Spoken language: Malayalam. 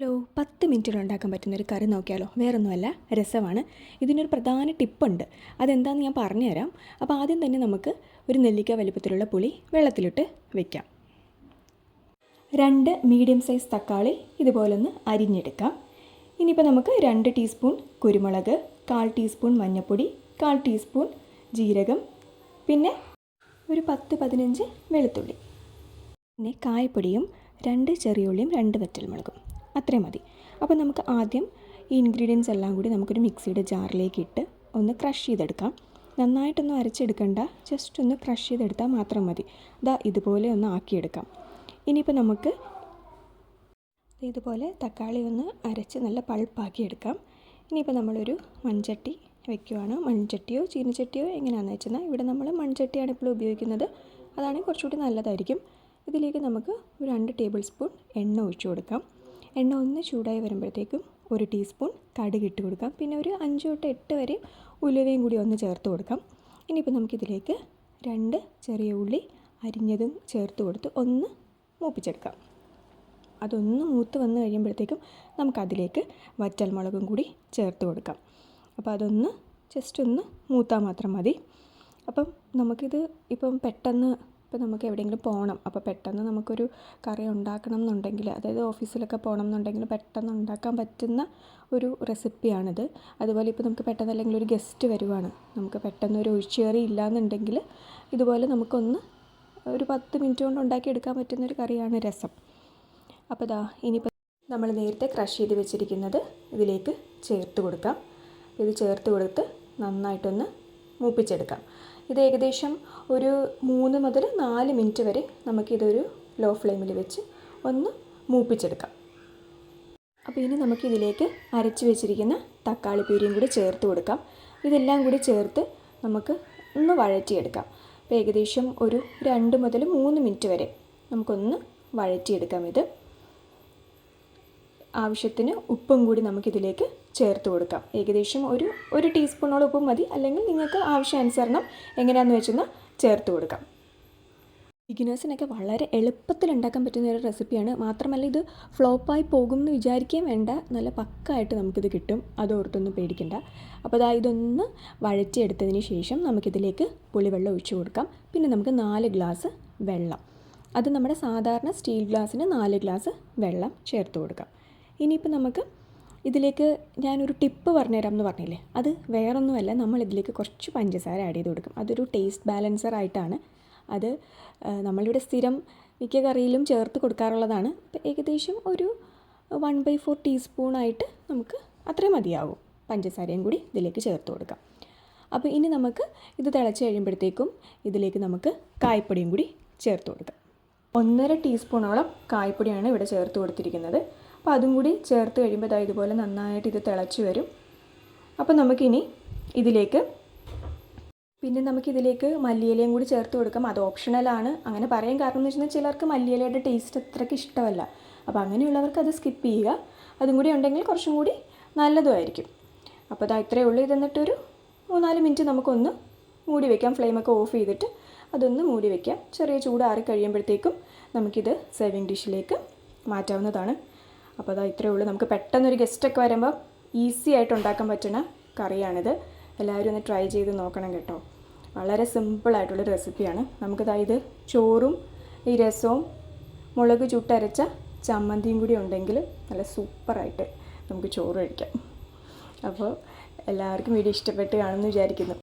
ഹലോ, 10 മിനിറ്റിൽ ഉണ്ടാക്കാൻ പറ്റുന്നൊരു കറി നോക്കിയാലോ? വേറൊന്നുമല്ല, രസമാണ്. ഇതിനൊരു പ്രധാന ടിപ്പുണ്ട്. അതെന്താണെന്ന് ഞാൻ പറഞ്ഞുതരാം. അപ്പോൾ ആദ്യം തന്നെ നമുക്ക് ഒരു നെല്ലിക്ക വലിപ്പത്തിലുള്ള പുളി വെള്ളത്തിലിട്ട് വെക്കാം. 2 മീഡിയം സൈസ് തക്കാളി ഇതുപോലൊന്ന് അരിഞ്ഞെടുക്കാം. ഇനിയിപ്പോൾ നമുക്ക് 2 ടീസ്പൂൺ കുരുമുളക്, 1/4 ടീസ്പൂൺ മഞ്ഞൾപ്പൊടി, 1/4 ടീസ്പൂൺ ജീരകം, പിന്നെ ഒരു 10-15 വെളുത്തുള്ളി, പിന്നെ കായപ്പൊടിയും 2 ചെറിയ ഉള്ളിയും 2 വറ്റൽമുളകും, അത്രയും മതി. അപ്പോൾ നമുക്ക് ആദ്യം ഈ ഇൻഗ്രീഡിയൻസ് എല്ലാം കൂടി നമുക്കൊരു മിക്സിയുടെ ജാറിലേക്ക് ഇട്ട് ഒന്ന് ക്രഷ് ചെയ്തെടുക്കാം. നന്നായിട്ടൊന്നും അരച്ചെടുക്കണ്ട, ജസ്റ്റ് ഒന്ന് ക്രഷ് ചെയ്തെടുത്താൽ മാത്രം മതി. ഇതുപോലെ ഒന്ന് ആക്കിയെടുക്കാം. ഇനിയിപ്പോൾ നമുക്ക് ഇതുപോലെ തക്കാളി ഒന്ന് അരച്ച് നല്ല പൾപ്പാക്കി എടുക്കാം. ഇനിയിപ്പോൾ നമ്മളൊരു മൺചട്ടി വയ്ക്കുവാണ്. മൺചട്ടിയോ ചീനച്ചട്ടിയോ എങ്ങനെയാണെന്ന് വെച്ചാൽ ഇവിടെ നമ്മൾ മൺചട്ടിയാണ് ഇപ്പോൾ ഉപയോഗിക്കുന്നത്. അതാണെങ്കിൽ കുറച്ചുകൂടി നല്ലതായിരിക്കും. ഇതിലേക്ക് നമുക്ക് ഒരു 2 ടേബിൾ സ്പൂൺ എണ്ണ ഒഴിച്ചു കൊടുക്കാം. എണ്ണ ഒന്ന് ചൂടായി വരുമ്പോഴത്തേക്കും 1 ടീസ്പൂൺ കടുക് ഇട്ട് കൊടുക്കാം. പിന്നെ ഒരു 5 തൊട്ട് 8 വരെ ഉലുവയും കൂടി ഒന്ന് ചേർത്ത് കൊടുക്കാം. ഇനിയിപ്പോൾ നമുക്കിതിലേക്ക് 2 ചെറിയ ഉള്ളി അരിഞ്ഞതും ചേർത്ത് കൊടുത്ത് ഒന്ന് മൂപ്പിച്ചെടുക്കാം. അതൊന്ന് മൂത്ത് വന്ന് കഴിയുമ്പോഴത്തേക്കും നമുക്കതിലേക്ക് വറ്റൽമുളകും കൂടി ചേർത്ത് കൊടുക്കാം. അപ്പോൾ അതൊന്ന് ജസ്റ്റ് ഒന്ന് മൂത്താൽ മാത്രം മതി. അപ്പം നമുക്കിത് പെട്ടെന്ന് നമുക്ക് എവിടെയെങ്കിലും പോകണം, അപ്പോൾ പെട്ടെന്ന് നമുക്കൊരു കറി ഉണ്ടാക്കണം എന്നുണ്ടെങ്കിൽ, അതായത് ഓഫീസിലൊക്കെ പോകണം എന്നുണ്ടെങ്കിൽ പെട്ടെന്ന് ഉണ്ടാക്കാൻ പറ്റുന്ന ഒരു റെസിപ്പിയാണിത്. അതുപോലെ ഇപ്പോൾ നമുക്ക് പെട്ടെന്ന് അല്ലെങ്കിൽ ഒരു ഗസ്റ്റ് വരുവാണ്, നമുക്ക് പെട്ടെന്ന് ഒരു ഒഴിച്ചുകറി ഇല്ലയെന്നുണ്ടെങ്കിൽ ഇതുപോലെ നമുക്കൊന്ന് ഒരു 10 മിനിറ്റ് കൊണ്ട് ഉണ്ടാക്കിയെടുക്കാൻ പറ്റുന്നൊരു കറിയാണ് രസം. അപ്പോൾ ഇനിയിപ്പോൾ നമ്മൾ നേരത്തെ ക്രഷ് ചെയ്ത് വെച്ചിരിക്കുന്നത് ഇതിലേക്ക് ചേർത്ത് കൊടുക്കാം. ഇത് ചേർത്ത് കൊടുത്ത് നന്നായിട്ടൊന്ന് മൂപ്പിച്ചെടുക്കാം. ഇത് ഏകദേശം ഒരു 3 മുതൽ 4 മിനിറ്റ് വരെ നമുക്കിതൊരു ലോ ഫ്ലെയിമിൽ വെച്ച് ഒന്ന് മൂപ്പിച്ചെടുക്കാം. അപ്പോൾ ഇനി നമുക്കിതിലേക്ക് അരച്ച് വെച്ചിരിക്കുന്ന തക്കാളി പ്യൂരിയും കൂടി ചേർത്ത് കൊടുക്കാം. ഇതെല്ലാം കൂടി ചേർത്ത് നമുക്ക് ഒന്ന് വഴറ്റിയെടുക്കാം. അപ്പോൾ ഏകദേശം ഒരു 2 മുതൽ 3 മിനിറ്റ് വരെ നമുക്കൊന്ന് വഴറ്റിയെടുക്കാം. ഇത് ആവശ്യത്തിന് ഉപ്പും കൂടി നമുക്കിതിലേക്ക് ചേർത്ത് കൊടുക്കാം. ഏകദേശം ഒരു ടീസ്പൂണോളം ഉപ്പ് മതി, അല്ലെങ്കിൽ നിങ്ങൾക്ക് ആവശ്യാനുസരണം എങ്ങനെയാണെന്ന് വെച്ചൊന്ന് ചേർത്ത് കൊടുക്കാം. ബിഗിനേഴ്സിനൊക്കെ വളരെ എളുപ്പത്തിൽ ഉണ്ടാക്കാൻ പറ്റുന്ന ഒരു റെസിപ്പിയാണ്. മാത്രമല്ല ഇത് ഫ്ലോപ്പായി പോകുമെന്ന് വിചാരിക്കുകയും വേണ്ട, നല്ല പക്കായിട്ട് നമുക്കിത് കിട്ടും. അതോർത്തൊന്നും പേടിക്കണ്ട. അപ്പോൾ ഇതൊന്ന് വഴറ്റിയെടുത്തതിന് ശേഷം നമുക്കിതിലേക്ക് പുളിവെള്ളം ഒഴിച്ചു കൊടുക്കാം. പിന്നെ നമുക്ക് 4 ഗ്ലാസ് വെള്ളം, അത് നമ്മുടെ സാധാരണ സ്റ്റീൽ ഗ്ലാസ്സിന് 4 ഗ്ലാസ് വെള്ളം ചേർത്ത് കൊടുക്കാം. ഇനിയിപ്പോൾ നമുക്ക് ഇതിലേക്ക് ഞാനൊരു ടിപ്പ് പറഞ്ഞുതരാം എന്ന് പറഞ്ഞില്ലേ, അത് വേറൊന്നുമല്ല, നമ്മളിതിലേക്ക് കുറച്ച് പഞ്ചസാര ആഡ് ചെയ്ത് കൊടുക്കും. അതൊരു ടേസ്റ്റ് ബാലൻസറായിട്ടാണ്. അത് നമ്മളിവിടെ സ്ഥിരം മിക്ക കറിയിലും ചേർത്ത് കൊടുക്കാറുള്ളതാണ്. അപ്പോൾ ഏകദേശം ഒരു 1/4 ടീസ്പൂണായിട്ട് നമുക്ക് അത്രയും മതിയാവും. പഞ്ചസാരയും കൂടി ഇതിലേക്ക് ചേർത്ത് കൊടുക്കാം. അപ്പോൾ ഇനി നമുക്ക് ഇത് തിളച്ച് കഴിയുമ്പോഴത്തേക്കും ഇതിലേക്ക് നമുക്ക് കായപ്പൊടിയും കൂടി ചേർത്ത് കൊടുക്കാം. 1.5 ടീസ്പൂണോളം കായപ്പൊടിയാണ് ഇവിടെ ചേർത്ത് കൊടുത്തിരിക്കുന്നത്. അപ്പോൾ അതും കൂടി ചേർത്ത് കഴിയുമ്പോൾ ഇതുപോലെ നന്നായിട്ട് ഇത് തിളച്ച് വരും. അപ്പോൾ നമുക്കിനി നമുക്കിതിലേക്ക് മല്ലിയിലയും കൂടി ചേർത്ത് കൊടുക്കാം. അത് ഓപ്ഷണലാണ്. അങ്ങനെ പറയാൻ കാരണം എന്ന് വെച്ചാൽ ചിലർക്ക് മല്ലിയിലയുടെ ടേസ്റ്റ് അത്രയ്ക്ക് ഇഷ്ടമല്ല. അപ്പോൾ അങ്ങനെയുള്ളവർക്ക് അത് സ്കിപ്പ് ചെയ്യുക. അതും കൂടി ഉണ്ടെങ്കിൽ കുറച്ചും കൂടി നല്ലതുമായിരിക്കും. അപ്പോൾ ഇത്രയേ ഉള്ളൂ. ഇതെന്നിട്ടൊരു 3-4 മിനിറ്റ് നമുക്കൊന്ന് മൂടി വയ്ക്കാം. ഫ്ലെയിമൊക്കെ ഓഫ് ചെയ്തിട്ട് അതൊന്ന് മൂടി വയ്ക്കാം. ചെറിയ ചൂടാറി കഴിയുമ്പോഴത്തേക്കും നമുക്കിത് സെർവിങ് ഡിഷിലേക്ക് മാറ്റാവുന്നതാണ്. അപ്പോൾ ഇത്രയേ ഉള്ളൂ. നമുക്ക് പെട്ടെന്നൊരു ഗസ്റ്റൊക്കെ വരുമ്പോൾ ഈസി ആയിട്ട് ഉണ്ടാക്കാൻ പറ്റുന്ന കറിയാണിത്. എല്ലാവരും ഒന്ന് ട്രൈ ചെയ്ത് നോക്കണം കേട്ടോ. വളരെ സിമ്പിളായിട്ടുള്ളൊരു റെസിപ്പിയാണ്. ഇത് ചോറും ഈ രസവും മുളക് ചുട്ടരച്ച ചമ്മന്തിയും കൂടി ഉണ്ടെങ്കിൽ നല്ല സൂപ്പറായിട്ട് നമുക്ക് ചോറ് കഴിക്കാം. അപ്പോൾ എല്ലാവർക്കും വീഡിയോ ഇഷ്ടപ്പെട്ട് കാണുമെന്ന് വിചാരിക്കുന്നു.